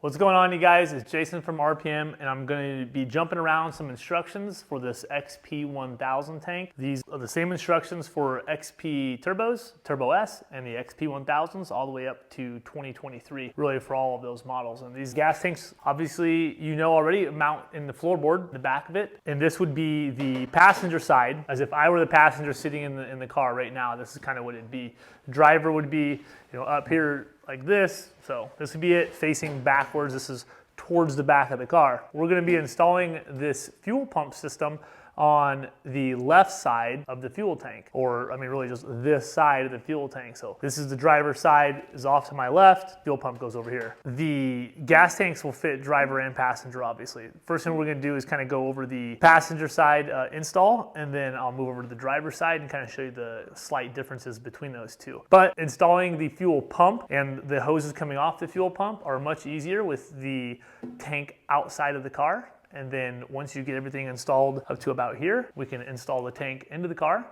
What's going on, you guys? It's Jason from RPM, and I'm going to be jumping around some instructions for this XP1000 tank. These are the same instructions for XP Turbos, Turbo S, and the XP1000s all the way up to 2023, really for all of those models. And these gas tanks, obviously, you know already, mount in the floorboard, the back of it. And this would be the passenger side, as if I were the passenger sitting in the car right now. This is kind of what it'd be. The driver would be, up here like this. So this would be it facing backwards. This is towards the back of the car. We're going to be installing this fuel pump system on the left side of the fuel tank, or I mean really just this side of the fuel tank. So this is the driver's side, is off to my left, fuel pump goes over here. The gas tanks will fit driver and passenger, obviously. First thing we're gonna do is kind of go over the passenger side install, and then I'll move over to the driver's side and kind of show you the slight differences between those two. But installing the fuel pump and the hoses coming off the fuel pump are much easier with the tank outside of the car. And then once you get everything installed up to about here, we can install the tank into the car,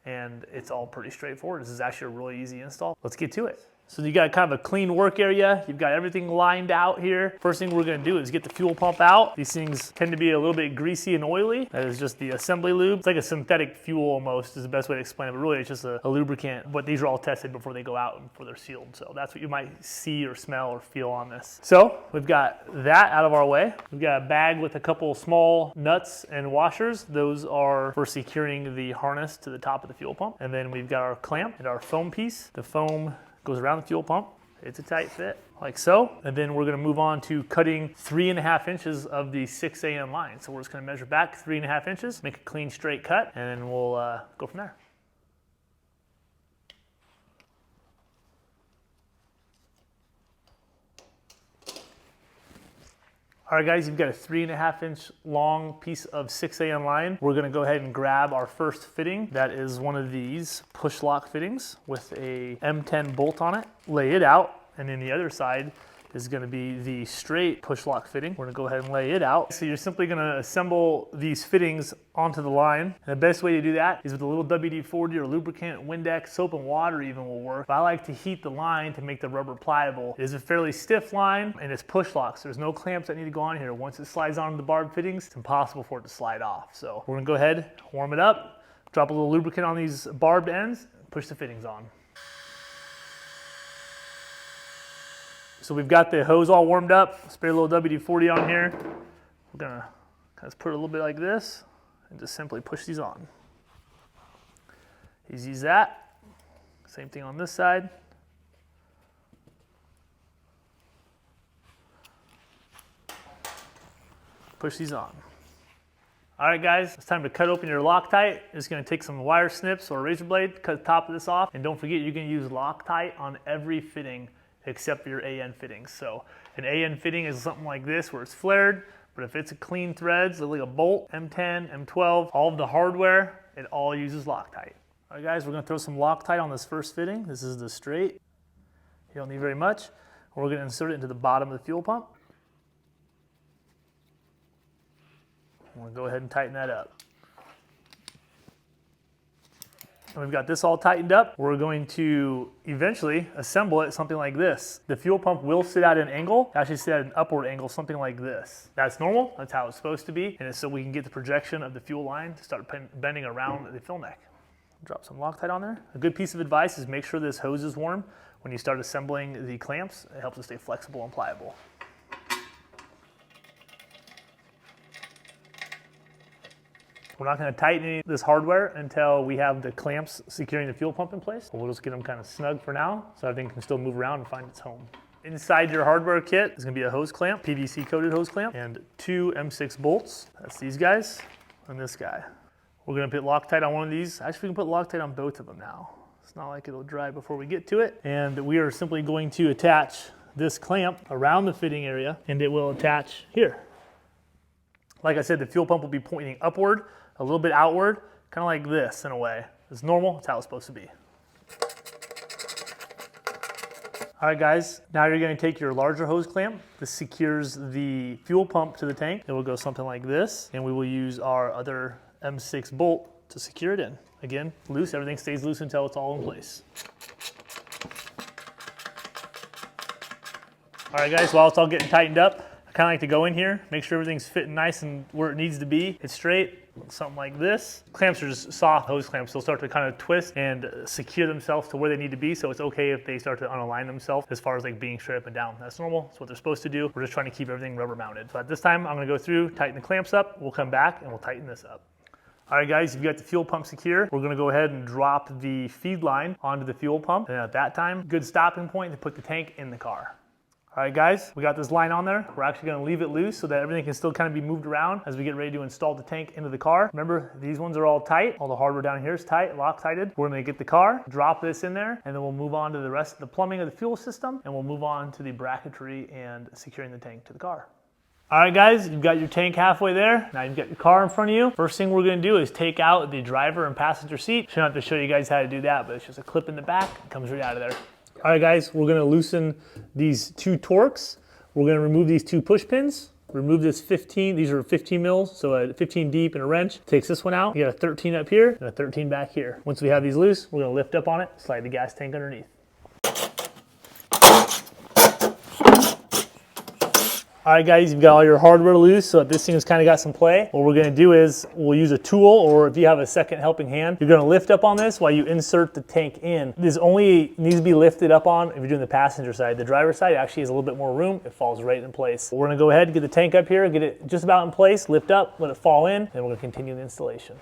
and it's all pretty straightforward. This is actually a really easy install. Let's get to it. So you got kind of a clean work area. You've got everything lined out here. First thing we're gonna do is get the fuel pump out. These things tend to be a little bit greasy and oily. That is just the assembly lube. It's like a synthetic fuel almost is the best way to explain it, but really it's just a lubricant. But these are all tested before they go out and before they're sealed. So that's what you might see or smell or feel on this. So we've got that out of our way. We've got a bag with a couple small nuts and washers. Those are for securing the harness to the top of the fuel pump. And then we've got our clamp and our foam piece. The foam goes around the fuel pump. It's a tight fit, like so. And then we're gonna move on to cutting 3.5 inches of the 6 AM line. So we're just gonna measure back 3.5 inches, make a clean straight cut, and then we'll go from there. All right, guys, you've got a 3.5 inch long piece of 6 AM line. We're gonna go ahead and grab our first fitting. That is one of these push lock fittings with a M10 bolt on it. Lay it out, and then the other side is gonna be the straight push lock fitting. We're gonna go ahead and lay it out. So you're simply gonna assemble these fittings onto the line. And the best way to do that is with a little WD-40 or lubricant, Windex, soap and water even will work. But I like to heat the line to make the rubber pliable. It is a fairly stiff line, and it's push locks. There's no clamps that need to go on here. Once it slides onto the barb fittings, it's impossible for it to slide off. So we're gonna go ahead, warm it up, drop a little lubricant on these barbed ends, and push the fittings on. So we've got the hose all warmed up. Spray a little WD-40 on here. We're gonna kind of put it a little bit like this and just simply push these on. Easy as that. Same thing on this side. Push these on. All right, guys, it's time to cut open your Loctite. It's gonna take some wire snips or a razor blade, cut the top of this off, and don't forget you're gonna use Loctite on every fitting except for your AN fittings. So an AN fitting is something like this where it's flared, but if it's a clean threads, like a bolt, M10, M12, all of the hardware, it all uses Loctite. All right, guys, we're gonna throw some Loctite on this first fitting. This is the straight. You don't need very much. We're gonna insert it into the bottom of the fuel pump. I'm gonna go ahead and tighten that up. And we've got this all tightened up. We're going to eventually assemble it something like this. The fuel pump will sit at an angle, actually sit at an upward angle, something like this. That's normal, that's how it's supposed to be. And it's so we can get the projection of the fuel line to start bending around the fill neck. Drop some Loctite on there. A good piece of advice is make sure this hose is warm when you start assembling the clamps. It helps it stay flexible and pliable. We're not going to tighten any of this hardware until we have the clamps securing the fuel pump in place. We'll just get them kind of snug for now so everything can still move around and find its home. Inside your hardware kit is going to be a hose clamp, PVC coated hose clamp, and 2 M6 bolts. That's these guys and this guy. We're going to put Loctite on one of these. Actually, we can put Loctite on both of them now. It's not like it'll dry before we get to it. And we are simply going to attach this clamp around the fitting area, and it will attach here. Like I said, the fuel pump will be pointing upward, a little bit outward, kind of like this in a way. It's normal, it's how it's supposed to be. All right, guys, now you're gonna take your larger hose clamp. This secures the fuel pump to the tank. It will go something like this, and we will use our other M6 bolt to secure it in. Again, loose, everything stays loose until it's all in place. All right guys, while it's all getting tightened up, I kind of like to go in here, make sure everything's fitting nice and where it needs to be. It's straight, something like this. Clamps are just soft hose clamps. They'll start to kind of twist and secure themselves to where they need to be. So it's okay if they start to unalign themselves as far as like being straight up and down. That's normal. That's what they're supposed to do. We're just trying to keep everything rubber mounted. So at this time, I'm gonna go through, tighten the clamps up. We'll come back and we'll tighten this up. All right guys, if you got the fuel pump secure, we're gonna go ahead and drop the feed line onto the fuel pump. And at that time, good stopping point to put the tank in the car. All right guys, we got this line on there. We're actually gonna leave it loose so that everything can still kind of be moved around as we get ready to install the tank into the car. Remember, these ones are all tight. All the hardware down here is tight, Loctited. We're gonna get the car, drop this in there, and then we'll move on to the rest of the plumbing of the fuel system, and we'll move on to the bracketry and securing the tank to the car. All right guys, you've got your tank halfway there. Now you've got your car in front of you. First thing we're gonna do is take out the driver and passenger seat. Shouldn't have to show you guys how to do that, but it's just a clip in the back. It comes right out of there. All right guys, we're gonna loosen these two Torx. We're gonna remove these two push pins. Remove this 15, these are 15 mils, so a 15 deep and a wrench. Takes this one out. You got a 13 up here and a 13 back here. Once we have these loose, we're gonna lift up on it, slide the gas tank underneath. All right guys, you've got all your hardware loose, so this thing's kind of got some play. What we're gonna do is we'll use a tool, or if you have a second helping hand, you're gonna lift up on this while you insert the tank in. This only needs to be lifted up on if you're doing the passenger side. The driver's side actually has a little bit more room. It falls right in place. We're gonna go ahead and get the tank up here, get it just about in place, lift up, let it fall in, and we're gonna continue the installation.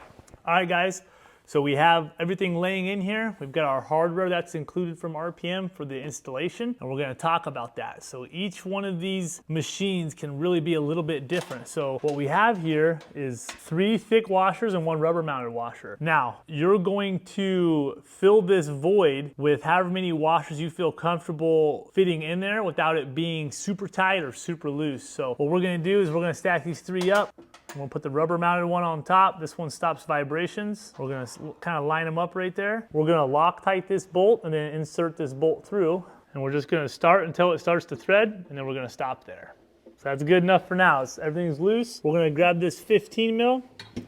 All right guys, so we have everything laying in here. We've got our hardware that's included from RPM for the installation, and we're gonna talk about that. So each one of these machines can really be a little bit different. So what we have here is 3 thick washers and 1 rubber mounted washer. Now, you're going to fill this void with however many washers you feel comfortable fitting in there without it being super tight or super loose. So what we're gonna do is we're gonna stack these 3 up. We'll put the rubber mounted one on top. This one stops vibrations. We're gonna kind of line them up right there. We're gonna Loctite this bolt and then insert this bolt through. And we're just gonna start until it starts to thread, and then we're gonna stop there. So that's good enough for now. Everything's loose. We're gonna grab this 15 mil.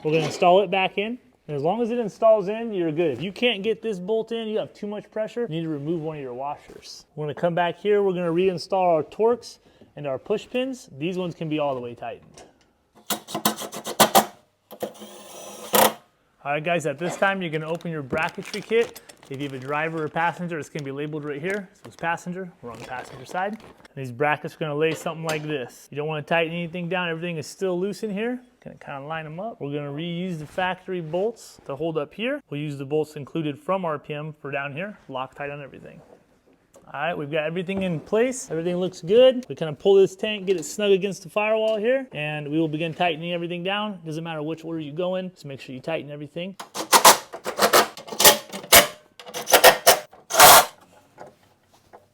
We're gonna install it back in. And as long as it installs in, you're good. If you can't get this bolt in, you have too much pressure, you need to remove one of your washers. We're gonna come back here. We're gonna reinstall our Torx and our push pins. These ones can be all the way tightened. All right guys, at this time, you're gonna open your bracketry kit. If you have a driver or passenger, it's gonna be labeled right here. So it's passenger, we're on the passenger side. And these brackets are gonna lay something like this. You don't wanna tighten anything down, everything is still loose in here. Gonna kind of line them up. We're gonna reuse the factory bolts to hold up here. We'll use the bolts included from RPM for down here, Loctite on everything. All right, we've got everything in place. Everything looks good. We kind of pull this tank, get it snug against the firewall here, and we will begin tightening everything down. Doesn't matter which order you go in, just make sure you tighten everything.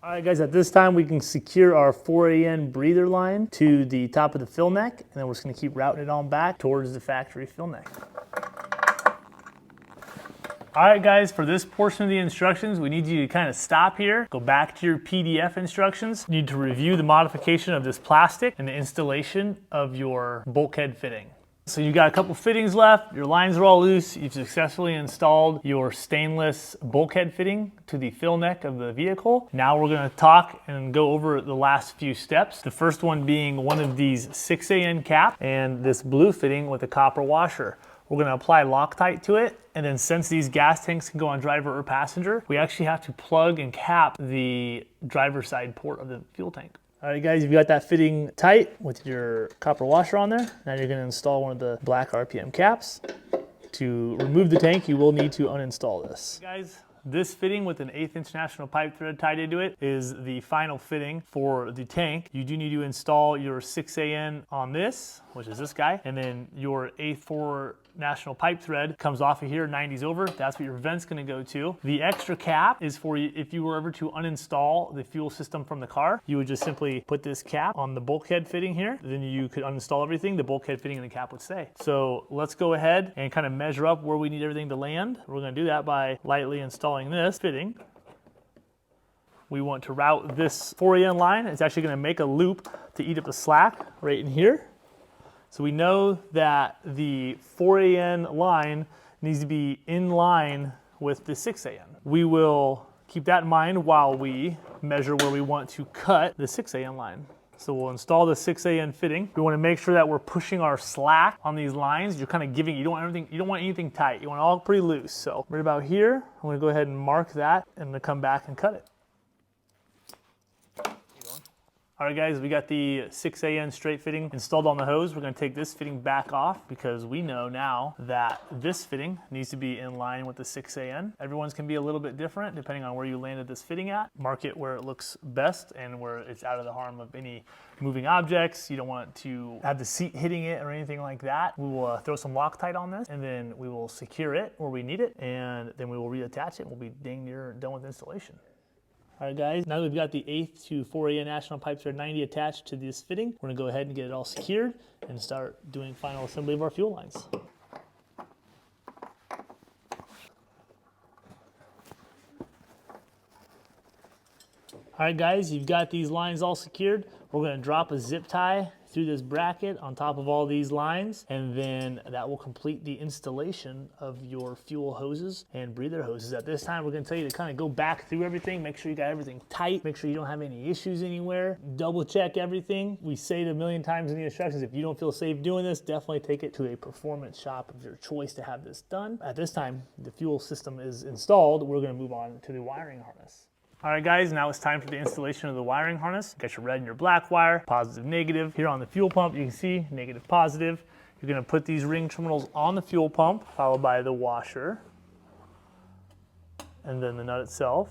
All right guys, at this time we can secure our 4AN breather line to the top of the fill neck, and then we're just gonna keep routing it on back towards the factory fill neck. All right guys, for this portion of the instructions, we need you to kind of stop here, go back to your PDF instructions. You need to review the modification of this plastic and the installation of your bulkhead fitting. So you got a couple fittings left, your lines are all loose, you've successfully installed your stainless bulkhead fitting to the fill neck of the vehicle. Now we're gonna talk and go over the last few steps. The first one being one of these 6AN cap and this blue fitting with a copper washer. We're gonna apply Loctite to it, and then since these gas tanks can go on driver or passenger, we actually have to plug and cap the driver's side port of the fuel tank. All right guys, you've got that fitting tight with your copper washer on there. Now you're gonna install one of the black RPM caps. To remove the tank, you will need to uninstall this. Guys, this fitting with an 1/8 inch national pipe thread tied into it is the final fitting for the tank. You do need to install your 6AN on this, which is this guy, and then your 1/8 national pipe thread comes off of here, 90s over. That's what your vent's gonna go to. The extra cap is for if you were ever to uninstall the fuel system from the car, you would just simply put this cap on the bulkhead fitting here. Then you could uninstall everything, the bulkhead fitting and the cap would stay. So let's go ahead and kind of measure up where we need everything to land. We're gonna do that by lightly installing this fitting. We want to route this 4AN line. It's actually gonna make a loop to eat up the slack right in here. So we know that the 4AN line needs to be in line with the 6AN. We will keep that in mind while we measure where we want to cut the 6AN line. So we'll install the 6AN fitting. We want to make sure that we're pushing our slack on these lines. You're kind of giving, you don't want anything tight. You want it all pretty loose. So right about here, I'm going to go ahead and mark that and I'm going to come back and cut it. All right guys, we got the 6AN straight fitting installed on the hose. We're going to take this fitting back off because we know now that this fitting needs to be in line with the 6AN. Everyone's can be a little bit different depending on where you landed this fitting at. Mark it where it looks best and where it's out of the harm of any moving objects. You don't want to have the seat hitting it or anything like that. We will throw some Loctite on this and then we will secure it where we need it and then we will reattach it and we'll be dang near done with installation. All right guys, now that we've got the 8th to 4AN National Pipe Thread 90 attached to this fitting, we're gonna go ahead and get it all secured and start doing final assembly of our fuel lines. All right guys, you've got these lines all secured. We're gonna drop a zip tie through this bracket on top of all these lines, and then that will complete the installation of your fuel hoses and breather hoses. At this time, we're gonna tell you to kind of go back through everything, make sure you got everything tight, make sure you don't have any issues anywhere, double check everything. We say it a million times in the instructions, if you don't feel safe doing this, definitely take it to a performance shop of your choice to have this done. At this time, the fuel system is installed, we're gonna move on to the wiring harness. All right guys, now it's time for the installation of the wiring harness. Got your red and your black wire, positive, negative. Here on the fuel pump, you can see negative, positive. You're gonna put these ring terminals on the fuel pump, followed by the washer, and then the nut itself.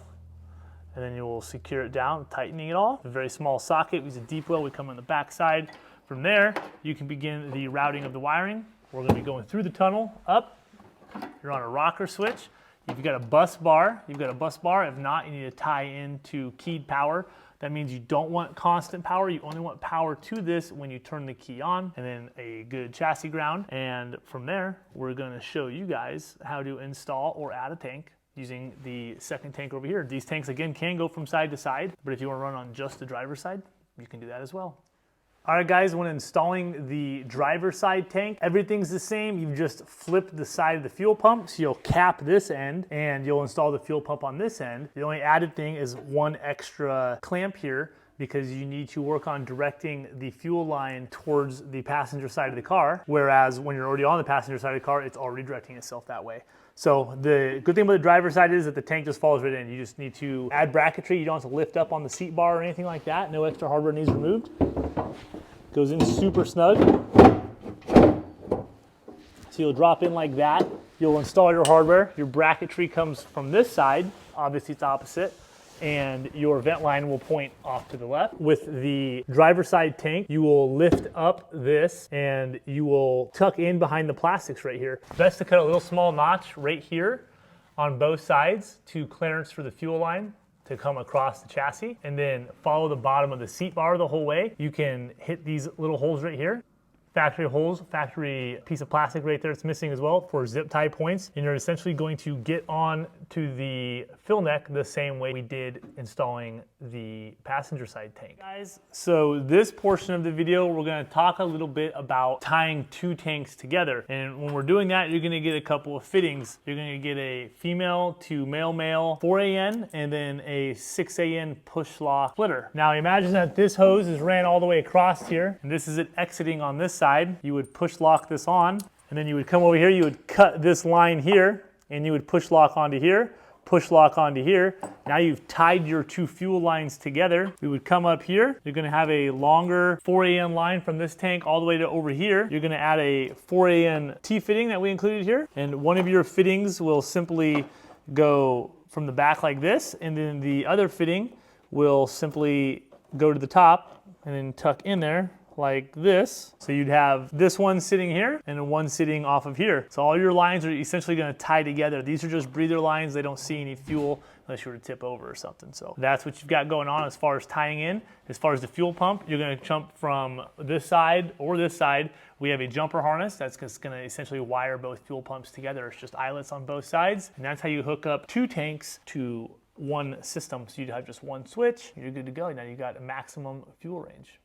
And then you will secure it down, tightening it all. A very small socket, use a deep well, we come on the back side. From there, you can begin the routing of the wiring. We're gonna be going through the tunnel, up. You're on a rocker switch. If you've got a bus bar, you've got a bus bar. If not, you need to tie into keyed power. That means you don't want constant power. You only want power to this when you turn the key on, and then a good chassis ground. And from there, we're gonna show you guys how to install or add a tank using the second tank over here. These tanks, again, can go from side to side, but if you wanna run on just the driver's side, you can do that as well. All right guys, when installing the driver's side tank, everything's the same. You've just flipped the side of the fuel pump, so you'll cap this end and you'll install the fuel pump on this end. The only added thing is one extra clamp here because you need to work on directing the fuel line towards the passenger side of the car, whereas when you're already on the passenger side of the car, it's already directing itself that way. So the good thing about the driver's side is that the tank just falls right in. You just need to add bracketry. You don't have to lift up on the seat bar or anything like that. No extra hardware needs removed. Goes in super snug. So you'll drop in like that. You'll install your hardware. Your bracketry comes from this side. Obviously it's opposite. And your vent line will point off to the left. With the driver's side tank, you will lift up this and you will tuck in behind the plastics right here. Best to cut a little small notch right here on both sides to clearance for the fuel line to come across the chassis, and then follow the bottom of the seat bar the whole way. You can hit these little holes right here. Factory holes, factory piece of plastic right there it's missing as well for zip tie points. And you're essentially going to get on to the fill neck the same way we did installing the passenger side tank. Guys, so this portion of the video, we're gonna talk a little bit about tying two tanks together. And when we're doing that, you're gonna get a couple of fittings. You're gonna get a female to male 4AN and then a 6AN push lock splitter. Now imagine that this hose is ran all the way across here and this is it exiting on this side. You would push lock this on and then you would come over here, you would cut this line here and you would push lock onto here, push lock onto here. Now you've tied your two fuel lines together. We would come up here. You're gonna have a longer 4AN line from this tank all the way to over here. You're gonna add a 4AN T-fitting that we included here. And one of your fittings will simply go from the back like this. And then the other fitting will simply go to the top and then tuck in there like this. So you'd have this one sitting here and one sitting off of here. So all your lines are essentially gonna tie together. These are just breather lines. They don't see any fuel unless you were to tip over or something. So that's what you've got going on as far as tying in. As far as the fuel pump, you're gonna jump from this side or this side. We have a jumper harness that's just gonna essentially wire both fuel pumps together. It's just eyelets on both sides. And that's how you hook up two tanks to one system. So you have just one switch, you're good to go. Now you got a maximum fuel range.